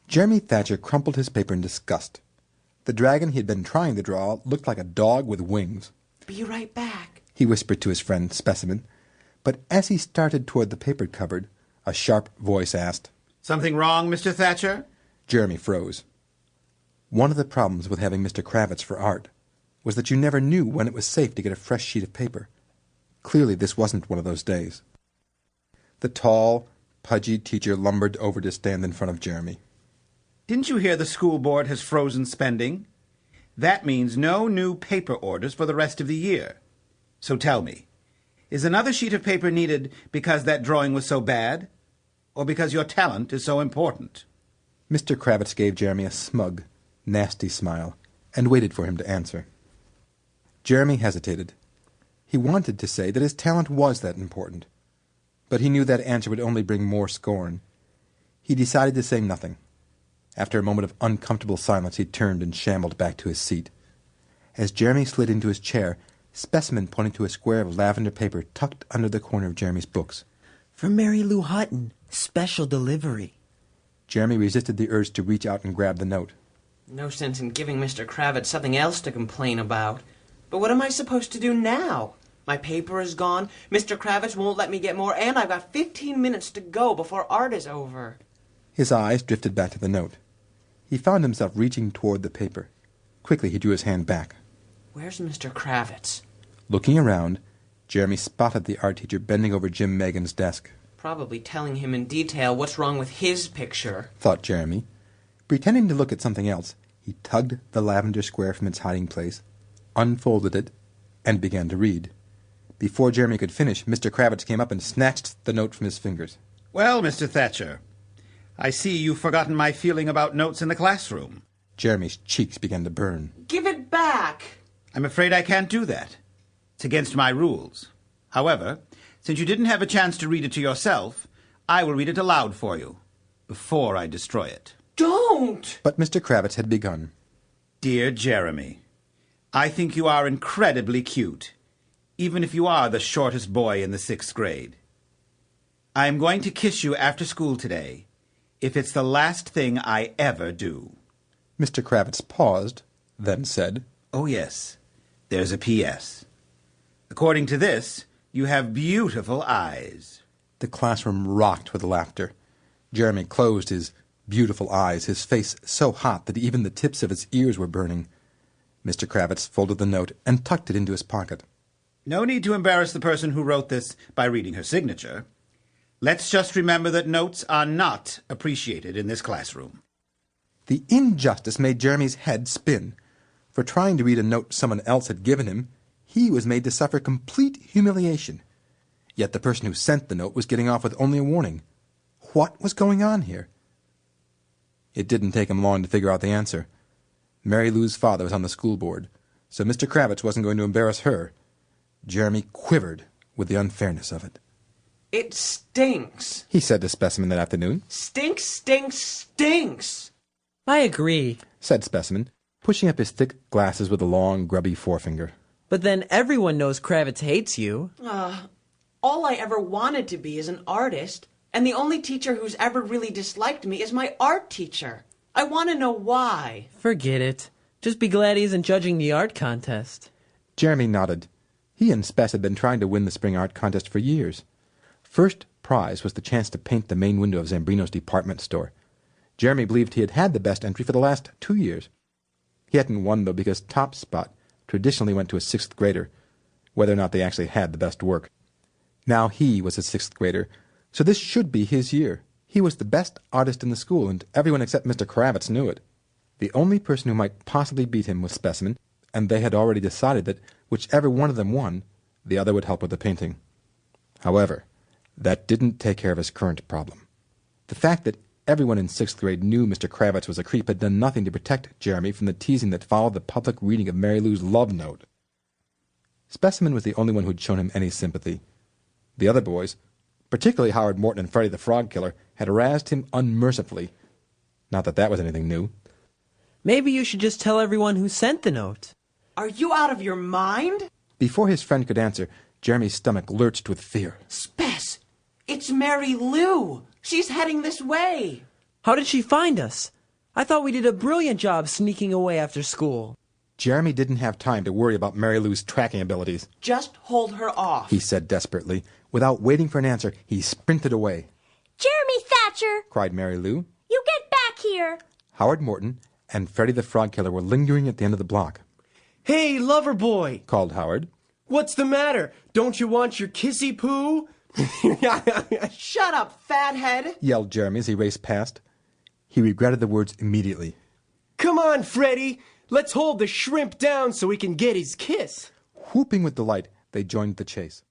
Jeremy Thatcher crumpled his paper in disgust. The dragon he had been trying to draw looked like a dog with wings. "Be right back," he whispered to his friend Specimen. But as he started toward the paper cupboard, a sharp voice asked, "Something wrong, Mr. Thatcher?" Jeremy froze. One of the problems with having Mr. Kravitz for art was that you never knew when it was safe to get a fresh sheet of paper. Clearly this wasn't one of those days. The tall, pudgy teacher lumbered over to stand in front of Jeremy. "Didn't you hear the school board has frozen spending? That means no new paper orders for the rest of the year. So tell me, is another sheet of paper needed because that drawing was so bad? Or because your talent is so important?" Mr. Kravitz gave Jeremy a smug, nasty smile and waited for him to answer. Jeremy hesitated. He wanted to say that his talent was that important, but he knew that answer would only bring more scorn. He decided to say nothing. After a moment of uncomfortable silence, he turned and shambled back to his seat. As Jeremy slid into his chair, Specimen pointed to a square of lavender paper tucked under the corner of Jeremy's books. "From Mary Lou Hutton. Special delivery." Jeremy resisted the urge to reach out and grab the note. No sense in giving Mr. Kravitz something else to complain about. But what am I supposed to do now? My paper is gone, Mr. Kravitz won't let me get more, and I've got 15 minutes to go before art is over. His eyes drifted back to the note. He found himself reaching toward the paper. Quickly he drew his hand back. Where's Mr. Kravitz? Looking around, Jeremy spotted the art teacher bending over Jim Megan's desk. Probably telling him in detail what's wrong with his picture, thought Jeremy. Pretending to look at something else, he tugged the lavender square from its hiding place, unfolded it, and began to read. Before Jeremy could finish, Mr. Kravitz came up and snatched the note from his fingers. "Well, Mr. Thatcher, I see you've forgotten my feeling about notes in the classroom." Jeremy's cheeks began to burn. Give it back! "I'm afraid I can't do that. It's against my rules. However, since you didn't have a chance to read it to yourself, I will read it aloud for you, before I destroy it." Don't! But Mr. Kravitz had begun. "Dear Jeremy, I think you are incredibly cute, even if you are the shortest boy in the 6th grade. I am going to kiss you after school today, if it's the last thing I ever do." Mr. Kravitz paused, then said, "Oh, yes, there's a P.S. According to this, you have beautiful eyes." The classroom rocked with laughter. Jeremy closed his beautiful eyes, his face so hot that even the tips of his ears were burning. Mr. Kravitz folded the note and tucked it into his pocket. "No need to embarrass the person who wrote this by reading her signature. Let's just remember that notes are not appreciated in this classroom." The injustice made Jeremy's head spin. For trying to read a note someone else had given him, he was made to suffer complete humiliation. Yet the person who sent the note was getting off with only a warning. What was going on here? It didn't take him long to figure out the answer. Mary Lou's father was on the school board, so Mr. Kravitz wasn't going to embarrass her. Jeremy quivered with the unfairness of it. It stinks. He said to Specimen that afternoon. Stinks, stinks, stinks. I agree. Said Specimen, pushing up his thick glasses with a long, grubby forefinger. But then everyone knows Kravitz hates you. All I ever wanted to be is an artist, and the only teacher who's ever really disliked me is my art teacher. I want to know why. Forget it. Just be glad he isn't judging the art contest. Jeremy nodded. He and Spess had been trying to win the spring art contest for years. First prize was the chance to paint the main window of Zambrino's department store. Jeremy believed he had had the best entry for the last 2 years. He hadn't won, though, because top spot traditionally went to a 6th grader, whether or not they actually had the best work. Now he was a 6th grader, so this should be his year. He was the best artist in the school, and everyone except Mr. Kravitz knew it. The only person who might possibly beat him was Specimen, and they had already decided that whichever one of them won, the other would help with the painting. However, that didn't take care of his current problem. The fact that everyone in 6th grade knew Mr. Kravitz was a creep had done nothing to protect Jeremy from the teasing that followed the public reading of Mary Lou's love note. Specimen was the only one who'd shown him any sympathy. The other boys, particularly Howard Morton and Freddy the Frog Killer, had harassed him unmercifully. Not that that was anything new. Maybe you should just tell everyone who sent the note. Are you out of your mind? Before his friend could answer, Jeremy's stomach lurched with fear. Spess! It's Mary Lou! She's heading this way! How did she find us? I thought we did a brilliant job sneaking away after school. Jeremy didn't have time to worry about Mary Lou's tracking abilities. Just hold her off, he said desperately. Without waiting for an answer, he sprinted away. Jeremy Thatcher! Cried Mary Lou. You get back here! Howard Morton and Freddy the Frog Killer were lingering at the end of the block. Hey, lover boy! Called Howard. What's the matter? Don't you want your kissy poo? Shut up, fathead! Yelled Jeremy as he raced past. He regretted the words immediately. Come on, Freddy! Let's hold the shrimp down so we can get his kiss. Whooping with delight, they joined the chase.